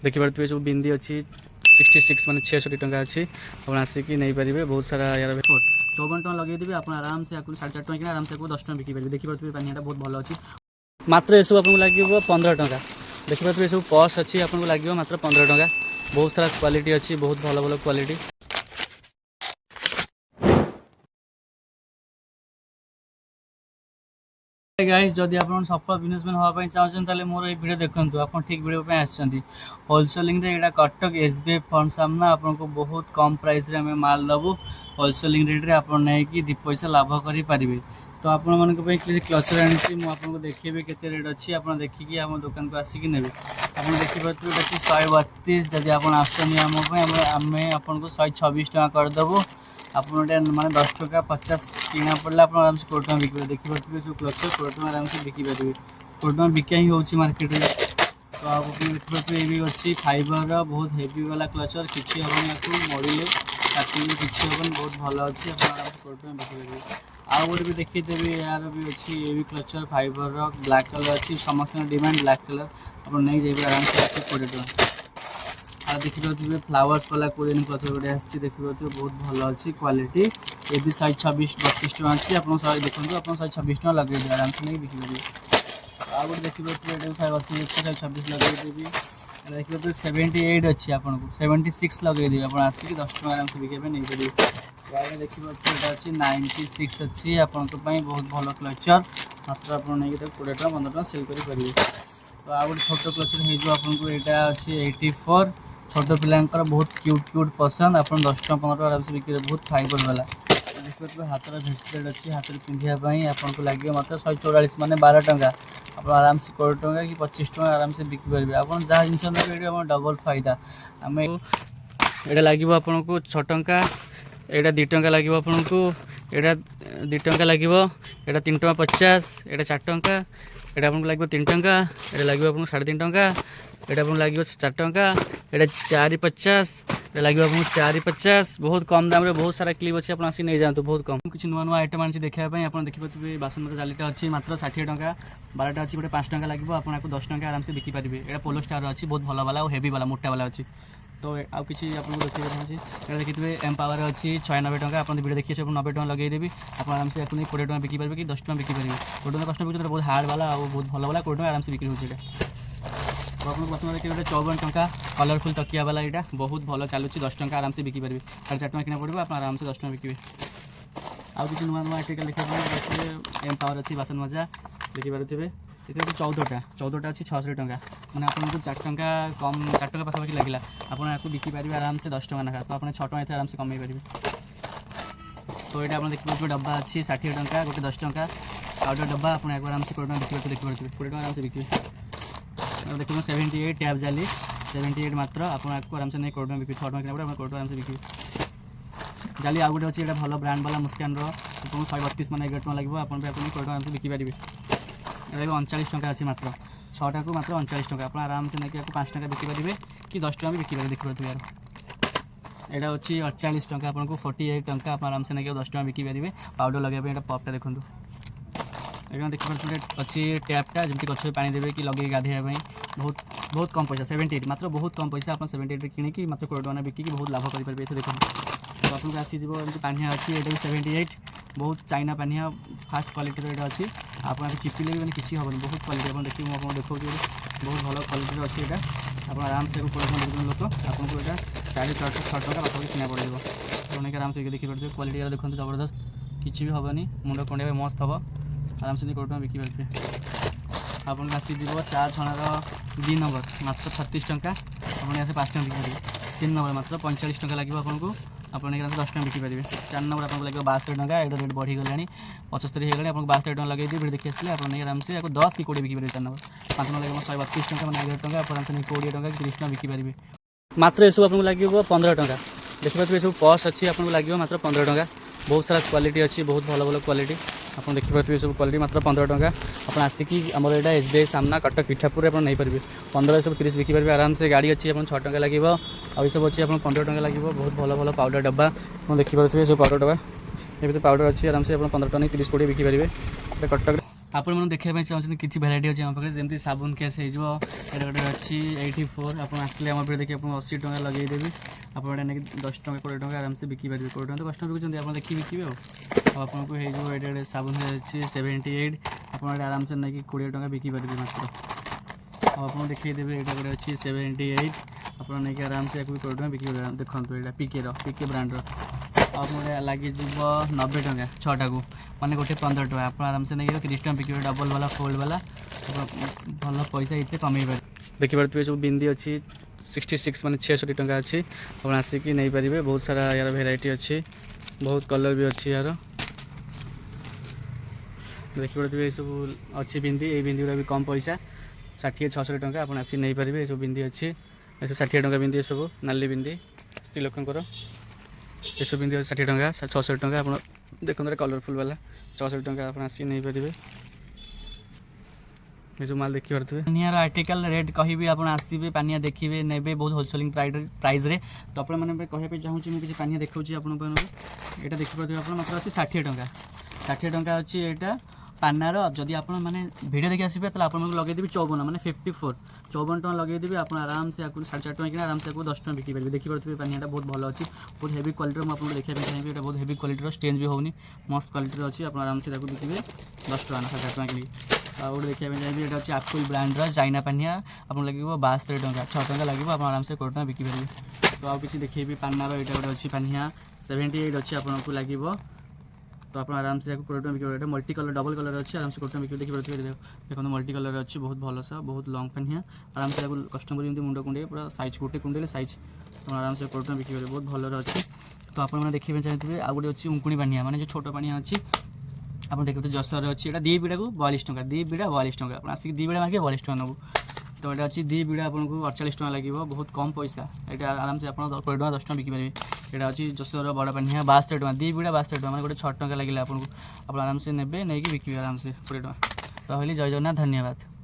देखिपे सब बिंदी अच्छी 66 माने 66 टंका अच्छी आप आसिक नहीं पारे बहुत सारा यार 54 टका लगेदेवी आप आराम से 4.5 टका कि आराम से 10 टका बिकी पारे देखिपे पानिया बहुत भल अच्छी मात्र ये सब आपको लगे 15 टका देखिपे सब पर्स अच्छी आपको लगे मात्र 15 टका बहुत सारा क्वालिटी अच्छी बहुत भल भल क्वालिटी गाइस जदि आप सफल बिजनेसमैन होगापी चाहते मोर ये वीडियो देखते आप ठीक वीडियो आसछंती होलसेलिंग रे एटा कटक एसबीआई फंड सामना आपको बहुत कम प्राइस रे माल दबू होलसेलिंग रेट रे आप नहीं 2 पैसा लाभ करें तो आपण मानक क्लचर आनी मुझे देखिए केते रेट अच्छी आप देखिए आम दुकान को आसिक ने आप देखिए 132 जदि आप आम आपको 126 टका करदेबू आप माने 10 टका 50 किना पड़े आप आराम से 1 टका बिक देखिए सब क्लचर 1 टका आराम से बिकी पारे 1 टका बिका ही होची मार्केट में तो आप देखिए ये भी अच्छी फाइबर बहुत हेवी वाला क्लचर किसी हेनी आपको मड़े काटिंग किसी हेन बहुत भल अच्छी आप आराम से 1 टका बिकी पारे आउ गोटे भी देखीदेवी यार भी अच्छी ये भी क्लचर फाइबर ब्लैक कलर अच्छी समस्त डिमांड ब्लैक कलर आप नहीं जाइए आराम से 20 टका आ देखिए फ्लावर्स वाला कोरियन क्लचर गोटे आसी देखिए बहुत भल अच्छी क्वालिटी ये भी 126-32 टका अच्छी आप देखो आप 126 टका लगे आराम से नहीं बिकी पारे आउ गोटे देखिए 126 लगेदेवी देखिए 78 अच्छी आपको 76 लगेदेवी आप आसिक 10 टका आराम से बिके नहीं पारे देखिए अच्छी 96 अच्छी आपण बहुत भल क्लचर मात्र आप 20 टका 15 टका सेल करेंगे तो आ गए छोट क्लचर हो यहाँ अच्छी 84 छोट पिलांकर बहुत क्यूट पसंद आप 10 टका 15 टका आराम से बिक्री बहुत फाइबर वाला देखिए हाथ भेस्टलेट अच्छी हाथ में पिंधापी आपको लगे मात्र 144 माने 12 टका आप आराम से 1 टका कि 25 टका आराम से बिकी पारे आप जहाँ जिन लगे डबल फायदा आम यहाँ लगे आपको 6 टका एटा 2 टका लगे आपको एटा 2 टका लगे एटा 3 टका 50 एटा 4 टका एटा आपको लगे 3 टका एटा लगे आपको 3.5 टका एटा आपको लगे 4 टका एटा 4.50 एटा लगे आपको 4.50 बहुत कम दाम रे बहुत सारा क्लिप अच्छी आप आसी नहीं जातु बहुत कम कुछ नुआ नुआ आइटम आनी देखापी आप देखिए बासमती जालीटा अच्छी मात्र 60 टका 12टा अच्छी गोटे 5 टका लगे आपको 10 टका आराम से बिकी पारे एटा पोलो स्टार अच्छी बहुत भल वाला और हेवी वाला मोटा वाला अच्छी तो आउ कि आपको देखिए देखिए एम्पावर अच्छी 96 टका आप वीडियो देखिए 90 टका लगेदेवी आप आराम से 20 टका बिकी पारे कि 10 टका बिकी पारे 1 टका कस्ट बिक बहुत हार्ड वाला और बहुत भल वाला 1 टका आराम से बिक्री होता तो आप प्रथम देखिए 54 टका कलरफुल तकिया वाला यहाँ बहुत भल चलुची 10 टका आराम से बिकी पारे 4.5 टका किना पड़ो आप आराम से 10 टका बिके आउ कि नुआ नुआ आर्टिकल देखिए एम्पावर अच्छी बासन मजा देखिपे देखिए 14टा अच्छी 600 टका मैंने आपको 4 टका कम 4 टका पाखापाखि लगे आपको बिकी पारे आराम से 10 टका ना तो आप 6 टका आराम से कमे पारे तो ये आप देखिए डब्बा अच्छी 60 टका गोटे 10 टका पाउडर डब्बा आप आराम से 1 टका देखिए 20 टका आराम से बिके देखिए 78 टैप जाली 78 मात्र आपको आराम से नहीं 1 टका बिक्री 6 टका किना पड़े 1 टका आराम से बिक्री जाली आउ गोटे अच्छी भल ब्रांड वाला मुस्कान आपको 132 माने 11 टका लगे आप 1 टका आराम से बिकी पारे 39 टका अच्छी मात्र 6टा को मात्र 39 टका आप आराम से नहीं 5 टका बिकी पारे कि 10 टका भी बिकी पारे देखिए यार यहाँ अच्छी 48 टका आपको 48 टका आप आराम से नहीं 10 टका बिकी पारे पाउडर लगे यहाँ पपटा देखो यहाँ देखिए अच्छी टैपटा जमी गच पानी देवे कि लगे गाधेवाई बहुत बहुत कम पैसा 78 मात्र बहुत कम पैसा आप 78 कि मात्र 1 टका बिकी बहुत लाभ करेंगे देखो तो आपको आसीज पानिया अच्छी ये भी 78 बहुत चाइना पानिया फास्ट क्वालिटी यहाँ अच्छी आप चिपिले भी किसी हेनी बहुत क्वालिटी आप देखिए मुझे देखो बहुत भल क्वालिटी अच्छी यहाँ आप आराम से 1 टका लोक आपको यहाँ 4.5 टका पाखा किना पड़े तो आराम से देखिए क्वालिटी देखो जबरदस्त किसी भी हेनी मुंड कंडिया मस्त हम आराम से 1 टका बिकी पारे आपको आसीज 4 छणार 2 नंबर मात्र 36 टका आप यहाँ से 5 टका बिकी पारे 3 नंबर मात्र 45 टका लगे आपको आप 10 टका बिकी पारे 4 नंबर आपको लगे 62 टका ये रेट बढ़ीगला 75 होगा आपको 62 टका लगे वीडियो देखिए आसले आप आराम से 10 कि 20 बिकी पारे 4 नंबर 5 नंबर लगे 132 टका मैंने 11 टका आप आराम से 20 टका कि 30 टका बिकी पारे मात्र ये सब आपको लगे 15 टका देखिए सब पर्स अच्छी आपको लगे मात्र 15 टका बहुत सारा क्वालिटी अच्छी बहुत भल भल क्वालिटी आप देखिए सब क्वालिटी मात्र 15 टका आप आसिक आमर यहाँ एसबीआई सामना कटक पिठापुर आप नहीं पारे 15 सब 30 बिकी पारे आराम से गाड़ी अच्छी आप 6 टका लगे और सब अच्छी आप 15 टका लगे बहुत भल भल पाउडर डब्बा देखिए सब पाउडर डब्बा ये पाउडर अच्छी आराम से आप 15 टका 30 40 बिकी पारे कटक आपने देखा चाहते कि भेराइटी अच्छी आम पाखे जमी साबुन केस हो गोटे अच्छी 84 आप आसले आम पे देखिए आपको 80 टका लगेदेवी आप 10 टका 20 टका आराम से बिकी पारे 20 टका तो 10 टका बिकुंट आप देखिए बिके आपको ये साबुन अच्छी 78 आप आराम से नहीं 20 टका बिकी पारे मात्र आप देखिए यहाँ गोटे अच्छी 78 आप नहीं आराम से 20 टका बिकी देखो यहाँ पीके ब्रांडर आप लगे 90 टका 6टा को मैंने गोटे 15 टका आप आराम से नहीं 30 टका बिके डबल वाला फोल्ड वाला भल पैसा इतने कमे पारे देखिए सब बिंदी अच्छी 66 माने 66 टका अच्छी आप आसिक नहीं पारे बहुत सारा यार भेराइटी अच्छी बहुत कलर भी अच्छी यार देखिए सब अच्छी बिंदी ये बिंदी गुड़ा भी कम पैसा 60-66 टका आप आसी नहीं पारे ये सब बिंदी अच्छी ये 60 टका बिंदी सब नाली बिंदी स्त्री लोकंर ये सब बिंदी 60 टका 66 टका आप देखते कलरफुल वाला 64 टका आप आसी नहीं पारे ये जो माल देखिए पानियार आर्टिकल रेट कहि आप आसवे पानिया देखिए ने बहुत होलसेलिंग प्राइस रे तो आप कहते चाहूँगी मुझे पानिया देखा आपको यहाँ देखिए आप मात्र अच्छी 60 टका 60 टका अच्छी यहाँ पानार जदि आप मैंने भिडियो देखिए आसबे तो आपको लगेदेवी 54 माने 54 टका लगेदेवी आप आराम से 4.5 टका कि आराम से 10 टका बिकी पारे देखिए पानियाटा बहुत भल अच्छी बहुत हेवी क्वालिटी मुझे देखा चाहिए ये बहुत हेवी क्वालिटी स्टेंज भी होनी मस्त क्वालिटी अच्छी आप आराम से बिके 10 टका 4.5 टका कि गोटे देखा चाहिए ये अच्छी एप्पल ब्रांडर चाइना पानिया आपको लगे 72 टका 6 टका लगे आप आराम से 1 टका बिकी पारे तो आप किसी देखिए पानार यहाँ गोटे अच्छी पानिया 78 अच्छी आपको लगे तो आप आराम से 1 टका बिक मल्टी कलर डबल कलर अच्छी आराम से 1 टका बिक देखिए देखो मल्टी कलर अच्छी बहुत भल सा बहुत लंग पानिया आराम से कस्टमर जमी मुंड कुंडे पूरा साइज गोटे कुंडे साइज आराम से 1 टका बिक पारे बहुत भल अच्छी तो आप देखिए चाहिए आ गए अच्छी उंकुणी पानिया माने जो छोट पानिया अच्छी आप देखते जसर अच्छी यहाँ 2 बीड़ा को 42 टका 2 बीड़ा 42 टका आप आसिक 2 बीड़ा मार्के 42 टका नबू तो ये अच्छी 2 बीड़ा आपको 48 टका लगे बहुत कम पैसा यहाँ आराम से आप 20 टका 10 टका बिकी पारे यहाँ अच्छी जसर बड़ पानिया 72 टका 2 बीड़ा 72 टका मैंने गोटे 6 टका लगे आपको आप आराम से ने नहीं बिके आराम से 20 टका रही जय जगन्नाथ धन्यवाद।